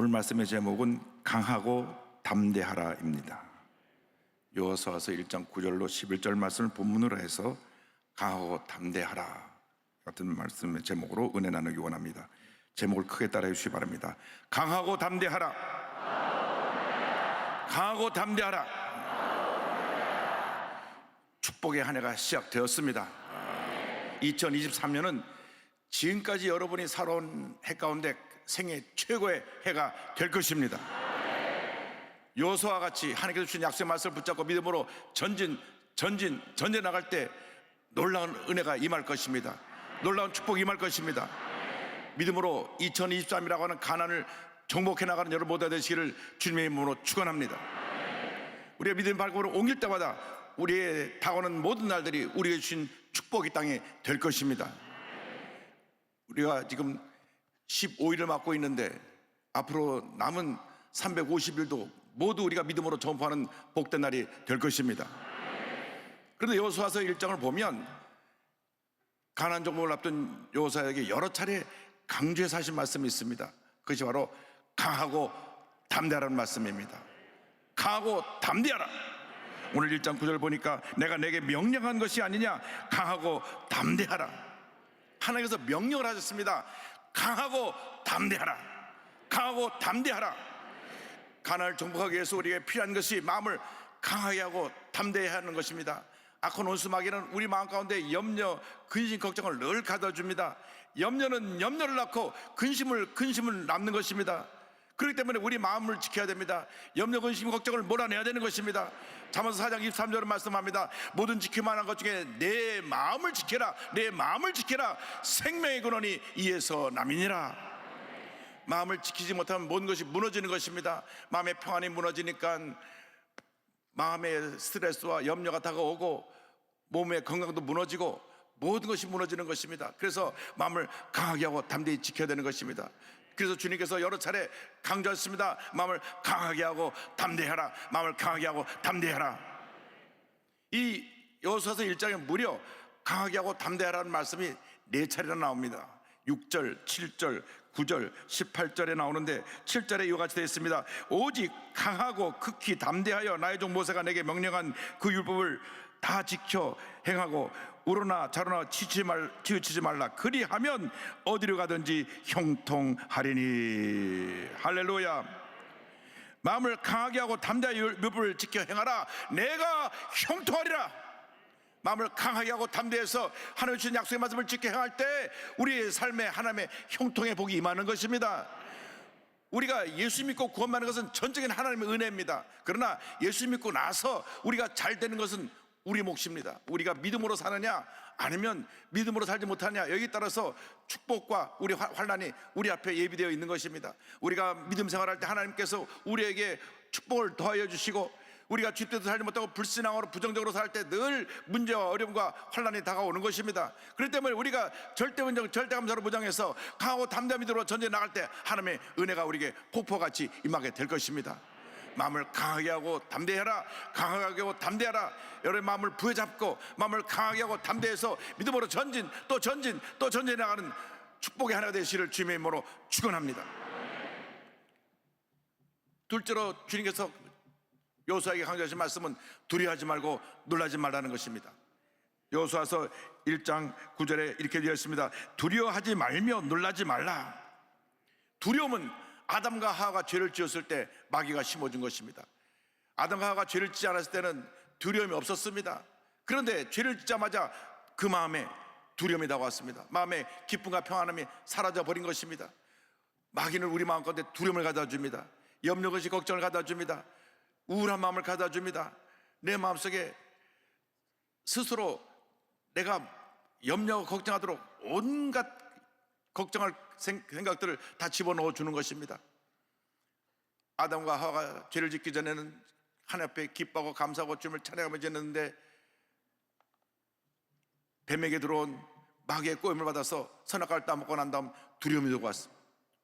오늘 말씀의 제목은 강하고 담대하라입니다. 여호수아서 1장 9절로 11절 말씀을 본문으로 해서 강하고 담대하라 같은 말씀의 제목으로 은혜 나누기 원합니다. 제목을 크게 따라해 주시기 바랍니다. 강하고 담대하라. 강하고 담대하라. 축복의 한 해가 시작되었습니다. 2023년은 지금까지 여러분이 살아온 해 가운데 생애 최고의 해가 될 것입니다. 여호수아와 같이 하나님께서 주신 약속의 말씀을 붙잡고 믿음으로 전진 나갈 때 놀라운 은혜가 임할 것입니다. 놀라운 축복이 임할 것입니다. 믿음으로 2023이라고 하는 가난을 정복해 나가는 여러분 모두가 되시기를 주님의 이름으로 축원합니다. 우리가 믿음의 발걸음을 옮길 때마다 우리의 다가오는 모든 날들이 우리에게 주신 축복의 땅이 될 것입니다. 우리가 지금 15일을 맞고 있는데 앞으로 남은 350일도 모두 우리가 믿음으로 전파하는 복된 날이 될 것입니다. 그런데 여호수아서 1장을 보면 가나안 정복을 앞둔 여호수아에게 여러 차례 강조해서 하신 말씀이 있습니다. 그것이 바로 강하고 담대하라는 말씀입니다. 강하고 담대하라. 오늘 1장 9절 보니까 내가 내게 명령한 것이 아니냐, 강하고 담대하라. 하나님께서 명령을 하셨습니다. 강하고 담대하라. 강하고 담대하라. 가나안을 정복하기 위해서 우리에게 필요한 것이 마음을 강하게 하고 담대해야 하는 것입니다. 악한 원수 마귀는 우리 마음 가운데 염려, 근심, 걱정을 늘 가져줍니다. 염려는 염려를 낳고 근심을 낳는 것입니다. 그렇기 때문에 우리 마음을 지켜야 됩니다. 염려, 근심, 걱정을 몰아내야 되는 것입니다. 잠언서 4장 23절은 말씀합니다. 모든 지킬만한 것 중에 내 마음을 지켜라. 내 마음을 지켜라. 생명의 근원이 이에서 남이니라. 마음을 지키지 못하면 모든 것이 무너지는 것입니다. 마음의 평안이 무너지니까 마음의 스트레스와 염려가 다가오고 몸의 건강도 무너지고 모든 것이 무너지는 것입니다. 그래서 마음을 강하게 하고 담대히 지켜야 되는 것입니다. 그래서 주님께서 여러 차례 강조하셨습니다. 마음을 강하게 하고 담대하라. 마음을 강하게 하고 담대하라. 이 여호수아서 1장에 무려 강하게 하고 담대하라는 말씀이 4차례나 나옵니다. 6절, 7절, 9절, 18절에 나오는데 7절에 이와 같이 되어 있습니다. 오직 강하고 극히 담대하여 나의 종 모세가 내게 명령한 그 율법을 다 지켜 행하고 우러나 자로나 치우치지 말라. 그리하면 어디로 가든지 형통하리니. 할렐루야. 마음을 강하게 하고 담대하여 율법을 지켜 행하라. 내가 형통하리라. 마음을 강하게 하고 담대해서 하나님 주신 약속의 말씀을 지켜 행할 때 우리의 삶에 하나님의 형통의 복이 임하는 것입니다. 우리가 예수 믿고 구원받는 것은 전적인 하나님의 은혜입니다. 그러나 예수 믿고 나서 우리가 잘 되는 것은 우리 몫입니다. 우리가 믿음으로 사느냐 아니면 믿음으로 살지 못하느냐, 여기에 따라서 축복과 우리 환난이 우리 앞에 예비되어 있는 것입니다. 우리가 믿음 생활할 때 하나님께서 우리에게 축복을 더하여 주시고, 우리가 쥐때도 살지 못하고 불신앙으로 부정적으로 살 때 늘 문제와 어려움과 환난이 다가오는 것입니다. 그렇기 때문에 우리가 절대운정, 절대감사로 무장해서 강하고 담대한 믿음으로 전쟁에 나갈 때 하나님의 은혜가 우리에게 폭포같이 임하게 될 것입니다. 마음을 강하게 하고 담대해라. 강하게 하고 담대하라. 여러분의 마음을 부여잡고 마음을 강하게 하고 담대해서 믿음으로 전진 또 전진해 나가는 축복의 하나가 되시기를 주님의 이름으로 축원합니다. 둘째로 주님께서 여호수아에게 강조하신 말씀은 두려워하지 말고 놀라지 말라는 것입니다. 여호수아서 1장 9절에 이렇게 되어 있습니다. 두려워하지 말며 놀라지 말라. 두려움은 아담과 하와가 죄를 지었을 때 마귀가 심어준 것입니다. 아담과 하와가 죄를 짓지 않았을 때는 두려움이 없었습니다. 그런데 죄를 짓자마자 그 마음에 두려움이 다가왔습니다. 마음에 기쁨과 평안함이 사라져 버린 것입니다. 마귀는 우리 마음 가운데 두려움을 가져다 줍니다. 염려, 근심, 걱정을 가져다 줍니다. 우울한 마음을 가져다 줍니다. 내 마음속에 스스로 내가 염려하고 걱정하도록 온갖 걱정할 생각들을 다 집어넣어 주는 것입니다. 아담과 하와가 죄를 짓기 전에는 하나님 앞에 기뻐하고 감사하고 주님을 찬양하며 지냈는데 뱀에게 들어온 마귀의 꼬임을 받아서 선악과를 따먹고 난 다음 두려움이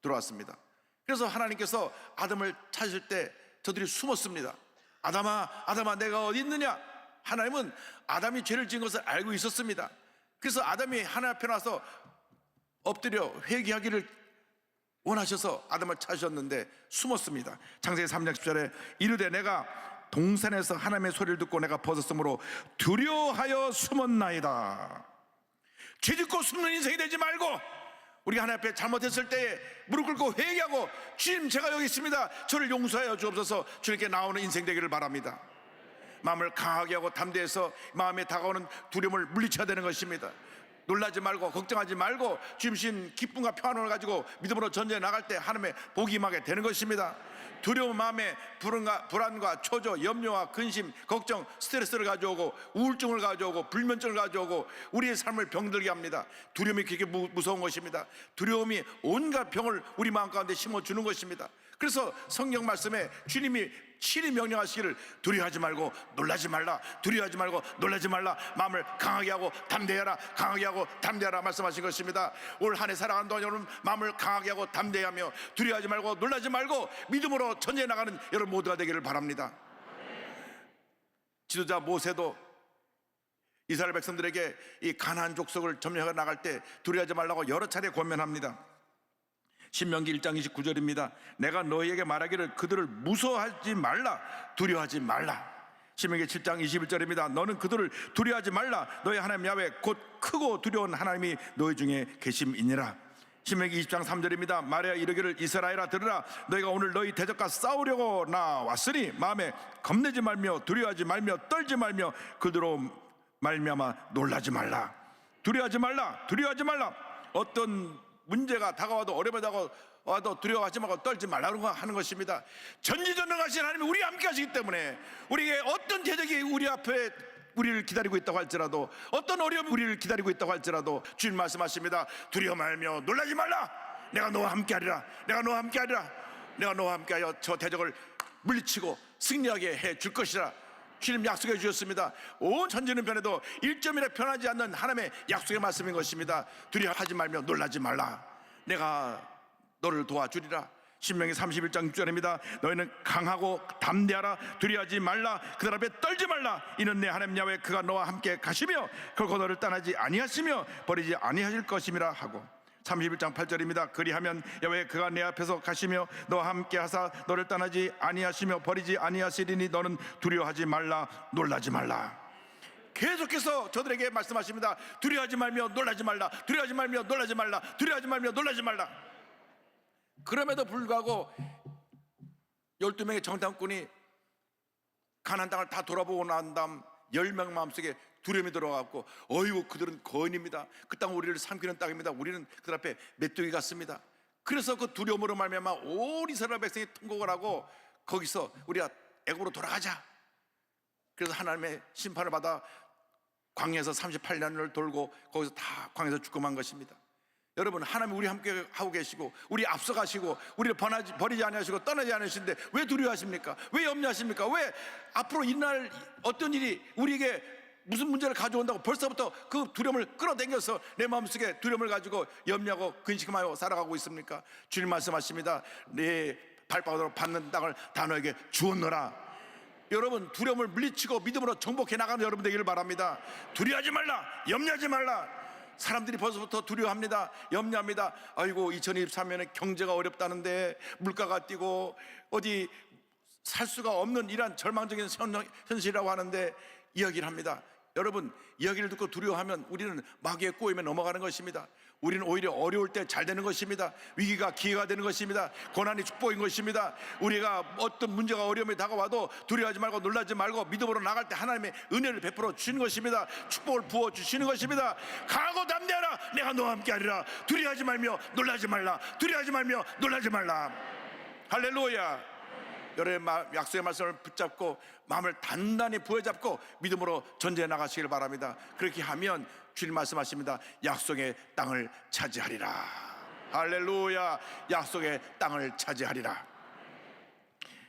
들어왔습니다. 그래서 하나님께서 아담을 찾으실 때 저들이 숨었습니다. 아담아 내가 어디 있느냐. 하나님은 아담이 죄를 지은 것을 알고 있었습니다. 그래서 아담이 하나님 앞에 나서 엎드려 회개하기를 원하셔서 아담을 찾으셨는데 숨었습니다. 창세기 3장 10절에 이르되 내가 동산에서 하나님의 소리를 듣고 내가 벗었으므로 두려워하여 숨었나이다. 죄짓고 숨는 인생이 되지 말고, 우리가 하나님 앞에 잘못했을 때에 무릎 꿇고 회개하고 주님 제가 여기 있습니다, 저를 용서하여 주옵소서, 주님께 나오는 인생 되기를 바랍니다. 마음을 강하게 하고 담대해서 마음에 다가오는 두려움을 물리쳐야 되는 것입니다. 놀라지 말고 걱정하지 말고 주님 주신 기쁨과 평안을 가지고 믿음으로 전쟁에 나갈 때 하나님의 복이 임하게 되는 것입니다. 두려운 마음에 불안과 초조, 염려와 근심, 걱정, 스트레스를 가져오고 우울증을 가져오고 불면증을 가져오고 우리의 삶을 병들게 합니다. 두려움이 그렇게 무서운 것입니다. 두려움이 온갖 병을 우리 마음 가운데 심어주는 것입니다. 그래서 성경 말씀에 주님이 친히 명령하시기를 두려워하지 말고 놀라지 말라, 두려워하지 말고 놀라지 말라, 마음을 강하게 하고 담대하라, 강하게 하고 담대하라 말씀하신 것입니다. 올 한 해 살아가는 동안 여러분 마음을 강하게 하고 담대하며 두려워하지 말고 놀라지 말고 믿음으로 전쟁에 나가는 여러분 모두가 되기를 바랍니다. 지도자 모세도 이스라엘 백성들에게 이 가나안 족속을 점령해 나갈 때 두려워하지 말라고 여러 차례 권면합니다. 신명기 1장 29절입니다. 내가 너희에게 말하기를 그들을 무서워하지 말라, 두려워하지 말라. 신명기 7장 21절입니다. 너는 그들을 두려워하지 말라, 너희 하나님 야훼 곧 크고 두려운 하나님이 너희 중에 계심이니라. 신명기 20장 3절입니다. 말하여 이르기를 이스라엘아 들으라, 너희가 오늘 너희 대적과 싸우려고 나왔으니 마음에 겁내지 말며 두려워하지 말며 떨지 말며 그들로 말미암아 놀라지 말라. 두려워하지 말라, 두려워하지 말라. 어떤 문제가 다가와도 어려움이 다가와도 두려워하지 말고 떨지 말라고 하는 것입니다. 전지전능하신 하나님이 우리와 함께 하시기 때문에 우리에게 어떤 대적이 우리 앞에 우리를 기다리고 있다고 할지라도, 어떤 어려움이 우리를 기다리고 있다고 할지라도 주님 말씀하십니다. 두려워 말며 놀라지 말라, 내가 너와 함께 하리라, 내가 너와 함께 하리라, 내가 너와 함께 하여 저 대적을 물리치고 승리하게 해 줄 것이라 주님 약속해 주셨습니다. 온 천지는 변해도 1점이나 변하지 않는 하나님의 약속의 말씀인 것입니다. 두려워하지 말며 놀라지 말라, 내가 너를 도와주리라. 신명기 31장 6절입니다. 너희는 강하고 담대하라, 두려워하지 말라, 그들 앞에 떨지 말라. 이는 내 하나님 야훼 그가 너와 함께 가시며 결코 너를 떠나지 아니하시며 버리지 아니하실 것임이라 하고, 31장 8절입니다. 그리하면 야훼 그가 내 앞에서 가시며 너와 함께 하사 너를 떠나지 아니하시며 버리지 아니하시리니 너는 두려워하지 말라, 놀라지 말라. 계속해서 저들에게 말씀하십니다. 두려워하지 말며 놀라지 말라, 두려워하지 말며 놀라지 말라, 두려워하지 말며 놀라지 말라. 그럼에도 불구하고 12명의 정탐꾼이 가나안 땅을 다 돌아보고 난 다음 10명 마음속에 두려움이 들어왔고, 어이구 그들은 거인입니다, 그 땅은 우리를 삼키는 땅입니다, 우리는 그들 앞에 메뚜기 같습니다. 그래서 그 두려움으로 말미암아 온 이스라엘 백성이 통곡을 하고 거기서 우리가 애굽으로 돌아가자. 그래서 하나님의 심판을 받아 광야에서 38년을 돌고 거기서 다 광야에서 죽음한 것입니다. 여러분, 하나님이 우리 함께 하고 계시고 우리 앞서가시고 우리를 버리지 아니하시고 떠나지 않으시는데 왜 두려워하십니까? 왜 염려하십니까? 왜 앞으로 일어날 어떤 일이 우리에게 무슨 문제를 가져온다고 벌써부터 그 두려움을 끌어당겨서 내 마음속에 두려움을 가지고 염려하고 근심하여 살아가고 있습니까? 주님 말씀하십니다. 내 발바닥으로 밟는 땅을 다 너에게 주었노라. 여러분, 두려움을 물리치고 믿음으로 정복해 나가는 여러분 되기를 바랍니다. 두려워하지 말라, 염려하지 말라. 사람들이 벌써부터 두려워합니다, 염려합니다. 아이고 2023년에 경제가 어렵다는데 물가가 뛰고 어디 살 수가 없는 이러한 절망적인 현실이라고 하는데 이야기를 합니다. 여러분, 이야기를 듣고 두려워하면 우리는 마귀의 꼬임에 넘어가는 것입니다. 우리는 오히려 어려울 때 잘 되는 것입니다. 위기가 기회가 되는 것입니다. 고난이 축복인 것입니다. 우리가 어떤 문제가 어려움이 다가와도 두려워하지 말고 놀라지 말고 믿음으로 나갈 때 하나님의 은혜를 베풀어 주시는 것입니다. 축복을 부어 주시는 것입니다. 강하고 담대하라, 내가 너와 함께 하리라. 두려워하지 말며 놀라지 말라, 두려워하지 말며 놀라지 말라. 할렐루야. 여러분의 약속의 말씀을 붙잡고 마음을 단단히 부여잡고 믿음으로 전쟁에 나가시길 바랍니다. 그렇게 하면 주님 말씀하십니다. 약속의 땅을 차지하리라. 할렐루야. 약속의 땅을 차지하리라.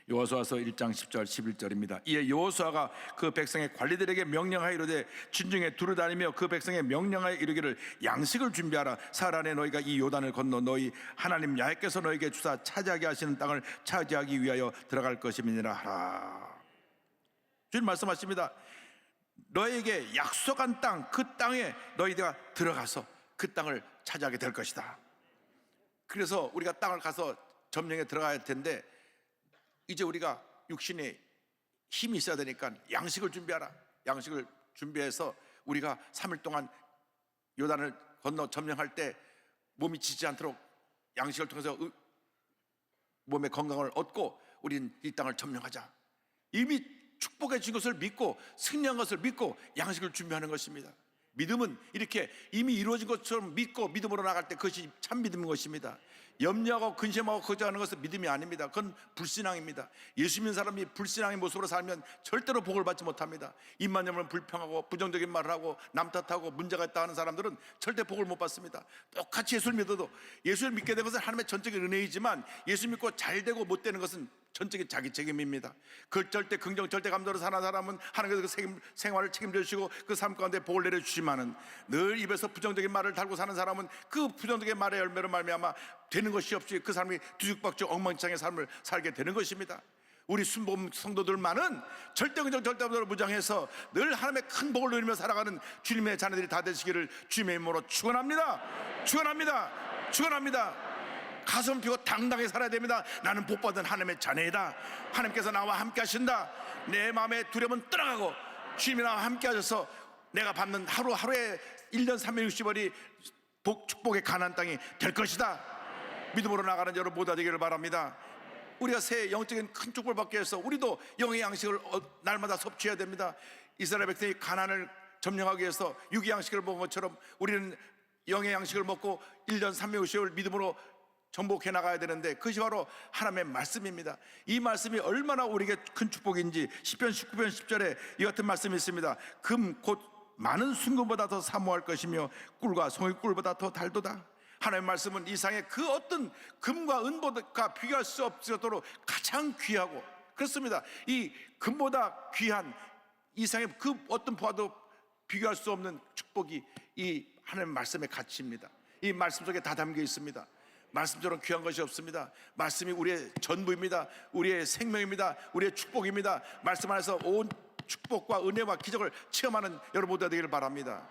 여호수아서 1장 10절 11절입니다. 이에 여호수아가 그 백성의 관리들에게 명령하여 이르되 진중에 두루다니며 그 백성의 명령하여 이르기를 양식을 준비하라. 사흘 안에 너희가 이 요단을 건너 너희 하나님 야훼께서 너희에게 주사 차지하게 하시는 땅을 차지하기 위하여 들어갈 것임이니라 하라. 주님 말씀하십니다. 너희에게 약속한 땅, 그 땅에 너희가 들어가서 그 땅을 차지하게 될 것이다. 그래서 우리가 땅을 가서 점령에 들어가야 할 텐데 이제 우리가 육신에 힘이 있어야 되니까 양식을 준비하라. 양식을 준비해서 우리가 3일 동안 요단을 건너 점령할 때 몸이 지지 않도록 양식을 통해서 몸의 건강을 얻고 우리는 이 땅을 점령하자. 이미 축복해 준 것을 믿고 승리한 것을 믿고 양식을 준비하는 것입니다. 믿음은 이렇게 이미 이루어진 것처럼 믿고 믿음으로 나갈 때 그것이 참 믿음인 것입니다. 염려하고 근심하고 걱정하는 것은 믿음이 아닙니다. 그건 불신앙입니다. 예수 믿는 사람이 불신앙의 모습으로 살면 절대로 복을 받지 못합니다. 입만 열면 불평하고 부정적인 말을 하고 남 탓하고 문제가 있다 하는 사람들은 절대 복을 못 받습니다. 똑같이 예수를 믿어도 예수를 믿게 된 것은 하나님의 전적인 은혜이지만 예수 믿고 잘 되고 못 되는 것은 전적인 자기 책임입니다. 그 절대 긍정 절대 감도로 사는 사람은 하나님께서 그 생활을 책임져 주시고 그 삶 가운데 복을 내려주시지만은 늘 입에서 부정적인 말을 달고 사는 사람은 그 부정적인 말의 열매로 말미암아 되는 것이 없이 그 사람이 뒤죽박죽 엉망진창의 삶을 살게 되는 것입니다. 우리 순복음 성도들만은 절대 긍정 절대 감도로 무장해서 늘 하나님의 큰 복을 누리며 살아가는 주님의 자녀들이 다 되시기를 주님의 이름으로 축원합니다. 축원합니다. 축원합니다. 가슴 펴고 당당히 살아야 됩니다. 나는 복받은 하나님의 자녀이다. 하나님께서 나와 함께 하신다. 내 마음의 두려움은 떠나가고 주님이 나와 함께 하셔서 내가 받는 하루하루의 1년 360월이 축복의 가나안 땅이 될 것이다. 믿음으로 나가는 여러분 모두 되기를 바랍니다. 우리가 새 영적인 큰 축복을 받기 위해서 우리도 영의 양식을 날마다 섭취해야 됩니다. 이스라엘 백성이 가나안을 점령하기 위해서 육의 양식을 먹은 것처럼 우리는 영의 양식을 먹고 1년 360을 믿음으로 정복해 나가야 되는데 그것이 바로 하나님의 말씀입니다. 이 말씀이 얼마나 우리에게 큰 축복인지 시편 19편 10절에 이 같은 말씀이 있습니다. 금 곧 많은 순금보다 더 사모할 것이며 꿀과 송이꿀보다 더 달도다. 하나님의 말씀은 이상의 그 어떤 금과 은보다 비교할 수 없도록 가장 귀하고 그렇습니다. 이 금보다 귀한 이상의 그 어떤 보아도 비교할 수 없는 축복이 이 하나님의 말씀의 가치입니다. 이 말씀 속에 다 담겨 있습니다. 말씀처럼 귀한 것이 없습니다. 말씀이 우리의 전부입니다. 우리의 생명입니다. 우리의 축복입니다. 말씀 안에서 온 축복과 은혜와 기적을 체험하는 여러분 모두가 되기를 바랍니다.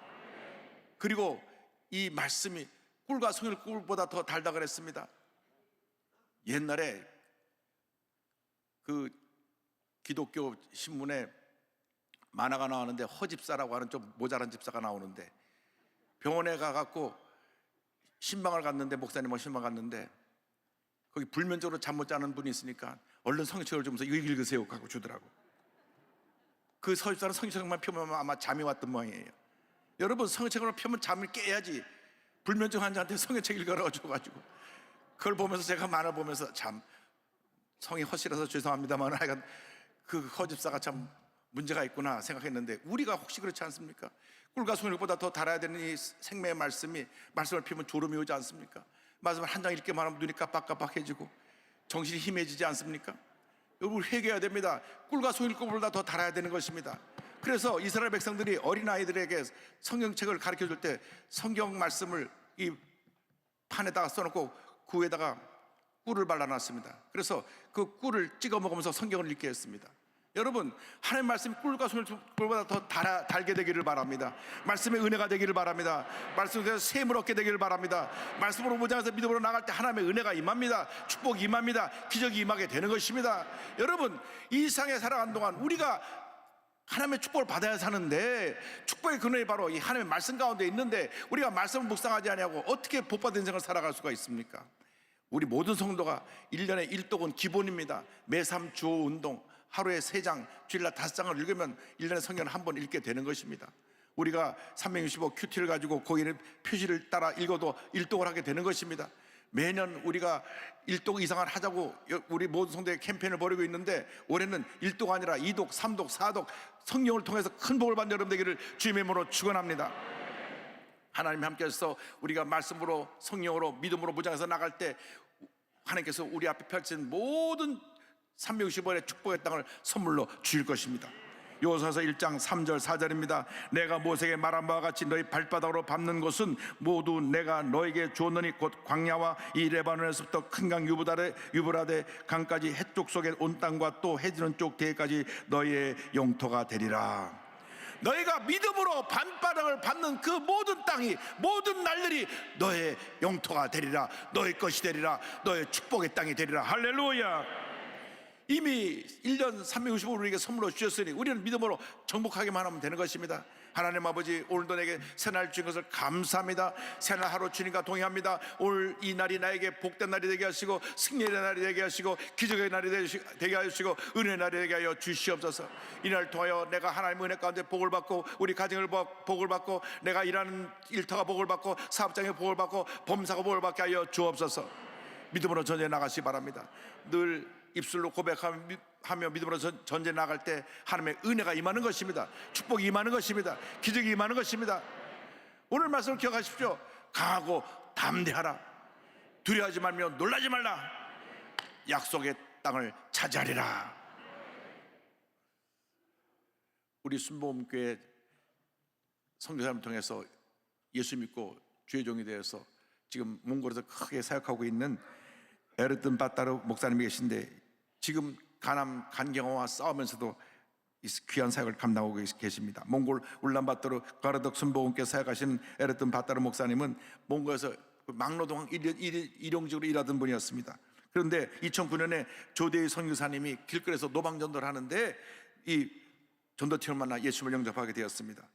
그리고 이 말씀이 꿀과 송이꿀보다 더 달다 그랬습니다. 옛날에 그 기독교 신문에 만화가 나오는데 허집사라고 하는 좀 모자란 집사가 나오는데 병원에 가갖고 신방을 갔는데 목사님하고 신방 갔는데 거기 불면증으로 잠 못 자는 분이 있으니까 얼른 성경책을 주면서 이거 읽으세요 하고 주더라고. 그 서집사는 성경책만 펴면 아마 잠이 왔던 모양이에요. 여러분 성경책으로 펴면 잠을 깨야지 불면증 환자한테 성경책 읽으라고 줘가지고 그걸 보면서 제가 만화 보면서 참 성이 허실해서 죄송합니다만 하여간 그 허집사가 참 문제가 있구나 생각했는데 우리가 혹시 그렇지 않습니까? 꿀과 송이보다 더 달아야 되는 이 생명의 말씀이 말씀을 피우면 졸음이 오지 않습니까? 말씀을 한 장 읽기만 하면 눈이 깜빡깜빡해지고 정신이 희미해지지 않습니까? 여러분 회개해야 됩니다. 꿀과 송이보다 더 달아야 되는 것입니다. 그래서 이스라엘 백성들이 어린아이들에게 성경책을 가르쳐줄 때 성경 말씀을 이 판에다가 써놓고 그 위에다가 꿀을 발라놨습니다. 그래서 그 꿀을 찍어 먹으면서 성경을 읽게 했습니다. 여러분 하나님의 말씀이 꿀과 송이꿀보다 더 달게 되기를 바랍니다. 말씀의 은혜가 되기를 바랍니다. 말씀에서 샘을 얻게 되기를 바랍니다. 말씀으로 무장해서 믿음으로 나갈 때 하나님의 은혜가 임합니다. 축복이 임합니다. 기적이 임하게 되는 것입니다. 여러분 이 세상에 살아가는 동안 우리가 하나님의 축복을 받아야 사는데 축복의 근원이 바로 이 하나님의 말씀 가운데 있는데 우리가 말씀을 묵상하지 않냐고 어떻게 복받은 인생을 살아갈 수가 있습니까? 우리 모든 성도가 1년에 1독은 기본입니다. 매삼 주오 운동 하루에 3장 주일날 5장을 읽으면 1년에 성경을 한 번 읽게 되는 것입니다. 우리가 365 큐티를 가지고 거기는 표시를 따라 읽어도 1독을 하게 되는 것입니다. 매년 우리가 1독 이상을 하자고 우리 모든 성도의 캠페인을 벌이고 있는데 올해는 1독 아니라 2독, 3독, 4독 성령을 통해서 큰 복을 받는 여러분 되기를 주님의 이름으로 축원합니다. 하나님 함께해서 우리가 말씀으로 성령으로 믿음으로 무장해서 나갈 때 하나님께서 우리 앞에 펼친 모든 360원의 축복의 땅을 선물로 주실 것입니다. 요소서 1장 3절 4절입니다. 내가 모세에게 말한 바와 같이 너희 발바닥으로 밟는 곳은 모두 내가 너에게 주었느니 곧 광야와 이 레바논에서부터 큰 강 유브라데 강까지 해쪽 속에 온 땅과 또 해지는 쪽 대해까지 너희의 영토가 되리라. 너희가 믿음으로 반바닥을 밟는 그 모든 땅이, 모든 날들이 너의 영토가 되리라, 너의 것이 되리라, 너의 축복의 땅이 되리라. 할렐루야. 이미 1년 365일 우리에게 선물로 주셨으니 우리는 믿음으로 정복하기만 하면 되는 것입니다. 하나님 아버지, 오늘도 내게 새날 주신 것을 감사합니다. 새날 하루 주님과 동행합니다. 오늘 이 날이 나에게 복된 날이 되게 하시고, 승리의 날이 되게 하시고, 기적의 날이 되게 하시고, 은혜의 날이 되게 하여 주시옵소서. 이날 통하여 내가 하나님의 은혜 가운데 복을 받고, 우리 가정을 복을 받고, 내가 일하는 일터가 복을 받고, 사업장에 복을 받고, 범사가 복을 받게 하여 주옵소서. 믿음으로 전쟁에 나가시기 바랍니다. 늘 입술로 고백하며 믿음으로 전쟁에 나갈 때 하나님의 은혜가 임하는 것입니다. 축복이 임하는 것입니다. 기적이 임하는 것입니다. 오늘 말씀을 기억하십시오. 강하고 담대하라. 두려워하지 말며 놀라지 말라. 약속의 땅을 차지하리라. 우리 순복음교회 선교사님을 통해서 예수 믿고 주의 종이 되어서 지금 몽골에서 크게 사역하고 있는 에르든 바따르 목사님이 계신데, 지금 가남 간경화와 싸우면서도 귀한 사역을 감당하고 계십니다. 몽골 울란바토르 가르덕 순복음교회 사역하시는 에르든 바따르 목사님은 몽골에서 막노동 일용직으로 일하던 분이었습니다. 그런데 2009년에 조대희 선교사님이 길거리에서 노방전도를 하는데 이 전도팀을 만나 예수를 영접하게 되었습니다.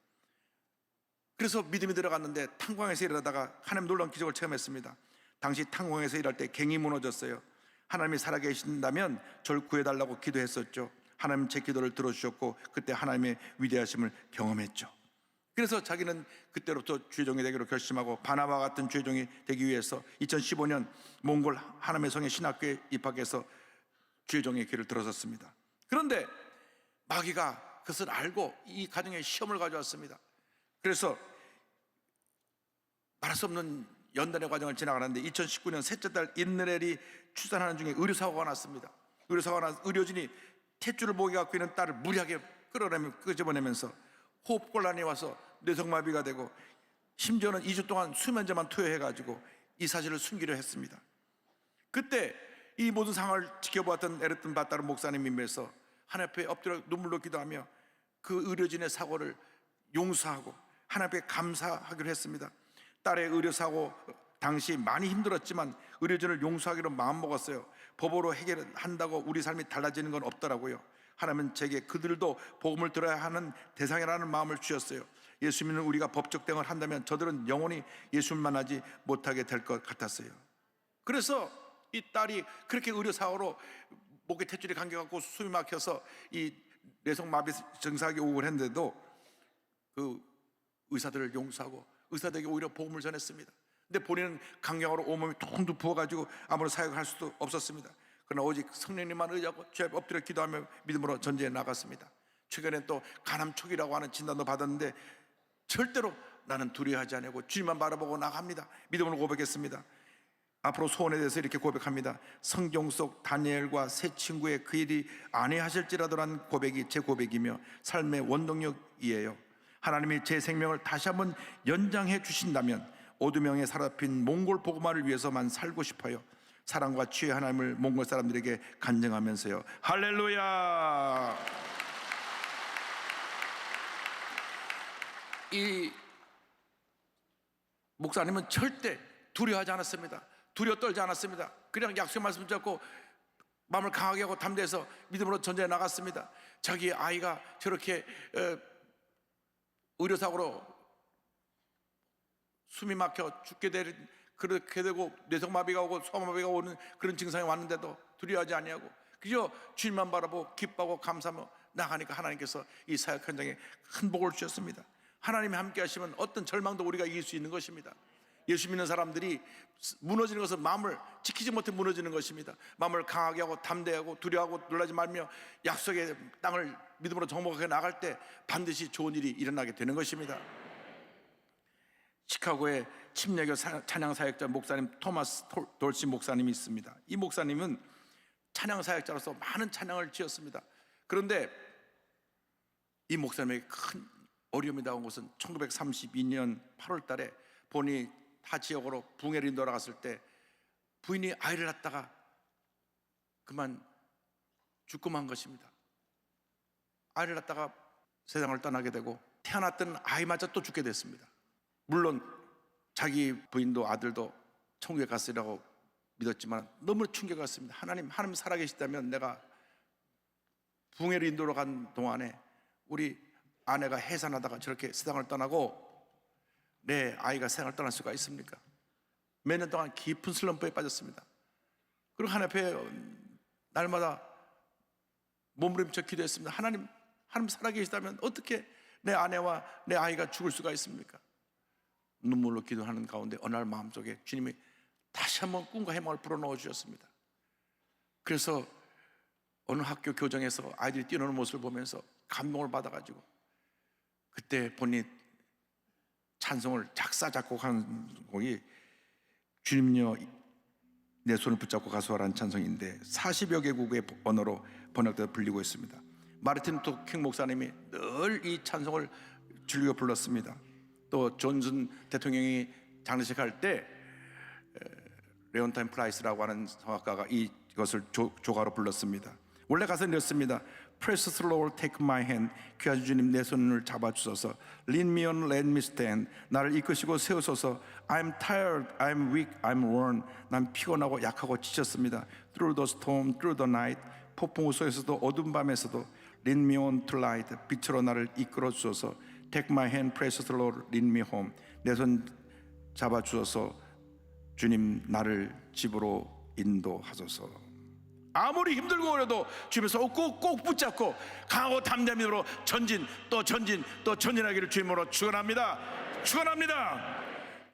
그래서 믿음이 들어갔는데 탄광에서 일하다가 하나님 놀라운 기적을 체험했습니다. 당시 탄광에서 일할 때 갱이 무너졌어요. 하나님이 살아계신다면 저를 구해달라고 기도했었죠. 하나님 제 기도를 들어주셨고 그때 하나님의 위대하심을 경험했죠. 그래서 자기는 그때로부터 주의종이 되기로 결심하고 바나바 같은 주의종이 되기 위해서 2015년 몽골 하나님의 성의 신학교에 입학해서 주의종의 길을 들어섰습니다. 그런데 마귀가 그것을 알고 이 가정에 시험을 가져왔습니다. 그래서 말할 수 없는 연단의 과정을 지나가는데 2019년 셋째 딸 인느렐이 출산하는 중에 의료사고가 났습니다. 의료진이 탯줄을 목에 갖고 있는 딸을 무리하게 끄집어내면서 호흡곤란이 와서 뇌성마비가 되고, 심지어는 2주 동안 수면제만 투여해가지고 이 사실을 숨기려 했습니다. 그때 이 모든 상황을 지켜보았던 에르든 바따르 목사님이면서 하나님 앞에 엎드려 눈물로 기도하며 그 의료진의 사고를 용서하고 하나님 앞에 감사하기로 했습니다. 딸의 의료사고 당시 많이 힘들었지만 의료진을 용서하기로 마음먹었어요. 법으로 해결한다고 우리 삶이 달라지는 건 없더라고요. 하나님은 제게 그들도 복음을 들어야 하는 대상이라는 마음을 주셨어요. 예수 믿는 우리가 법적 대응을 한다면 저들은 영원히 예수를 만나지 못하게 될 것 같았어요. 그래서 이 딸이 그렇게 의료사고로 목에 탯줄이 감겨갖고 숨이 막혀서 이 뇌성마비 증상이 오고 했는데도 그 의사들을 용서하고 의사들에게 오히려 복음을 전했습니다. 근데 본인은 강경으로 온몸이 통통 부어가지고 아무런 사역을 할 수도 없었습니다. 그러나 오직 성령님만 의지하고 주에 엎드려 기도하며 믿음으로 전쟁에 나갔습니다. 최근에 또 간암초기라고 하는 진단도 받았는데 절대로 나는 두려워하지 않고 주님만 바라보고 나갑니다. 믿음으로 고백했습니다. 앞으로 소원에 대해서 이렇게 고백합니다. 성경 속 다니엘과 세 친구의 그 일이 아니하실지라도란 고백이 제 고백이며 삶의 원동력이에요. 하나님이 제 생명을 다시 한번 연장해 주신다면 오두명에 사로잡힌 몽골 복음화를 위해서만 살고 싶어요. 사랑과 치유의 하나님을 몽골 사람들에게 간증하면서요. 할렐루야. 이 목사님은 절대 두려워하지 않았습니다. 두려워 떨지 않았습니다. 그냥 약속의 말씀 잡고 마음을 강하게 하고 담대해서 믿음으로 전쟁에 나갔습니다. 자기 아이가 저렇게 의료사고로 숨이 막혀 죽게 그렇게 되고 뇌성마비가 오고 소마비가 오는 그런 증상이 왔는데도 두려워하지 아니하고 그저 주님만 바라보고 기뻐하고 감사하며 나가니까 하나님께서 이 사역 현장에 큰 복을 주셨습니다. 하나님이 함께 하시면 어떤 절망도 우리가 이길 수 있는 것입니다. 예수 믿는 사람들이 무너지는 것은 마음을 지키지 못해 무너지는 것입니다. 마음을 강하게 하고 담대하고 두려워하고 놀라지 말며 약속의 땅을 믿음으로 정복하게 나갈 때 반드시 좋은 일이 일어나게 되는 것입니다. 시카고의 침례교 찬양사역자 목사님 토마스 돌시 목사님이 있습니다. 이 목사님은 찬양사역자로서 많은 찬양을 지었습니다. 그런데 이 목사님에게 큰 어려움이 나온 것은 1932년 8월 달에 본인이 타 지역으로 붕해를 돌아갔을 때 부인이 아이를 낳다가 그만 죽고 만 것입니다. 아이를 낳다가 세상을 떠나게 되고 태어났던 아이마저 또 죽게 됐습니다. 물론 자기 부인도 아들도 천국에 갔으리라고 믿었지만 너무 충격이었습니다. 하나님 살아계시다면 내가 붕해를 인도로 간 동안에 우리 아내가 해산하다가 저렇게 세상을 떠나고 내 아이가 세상을 떠날 수가 있습니까? 몇 년 동안 깊은 슬럼프에 빠졌습니다. 그리고 하나님 앞에 날마다 몸부림쳐 기도했습니다. 하나님 살아계시다면 어떻게 내 아내와 내 아이가 죽을 수가 있습니까? 눈물로 기도하는 가운데 어느 날 마음속에 주님이 다시 한번 꿈과 희망을 불어넣어 주셨습니다. 그래서 어느 학교 교정에서 아이들이 뛰노는 모습을 보면서 감동을 받아가지고 그때 본인이 찬송을 작사 작곡한 곡이 주님여 내 손을 붙잡고 가수하라는 찬송인데 40여 개국의 언어로 번역되어 불리고 있습니다. 마르틴 루터 킹 목사님이 늘 이 찬송을 즐겨 불렀습니다. 또 존슨 대통령이 장례식할 때 레온타임 프라이스라고 하는 성악가가 이것을 조가로 불렀습니다. 원래 가사는 이렇습니다. Precious Lord, take my hand. 귀하신 주님 내 손을 잡아주소서. Lead me on, let me stand. 나를 이끄시고 세우소서. I'm tired, I'm weak, I'm worn. 난 피곤하고 약하고 지쳤습니다. Through the storm, through the night. 폭풍 우소에서도 어두운 밤에서도 Lead me on to light. 빛으로 나를 이끌어 주소서. Take my hand, precious Lord, lead me home. 내 손 잡아주소서. 주님 나를 집으로 인도하소서. 아무리 힘들고 어려도 주님에서 꼭 붙잡고 강하고 담대한 믿음으로 전진 또 전진하기를 주님으로 축원합니다.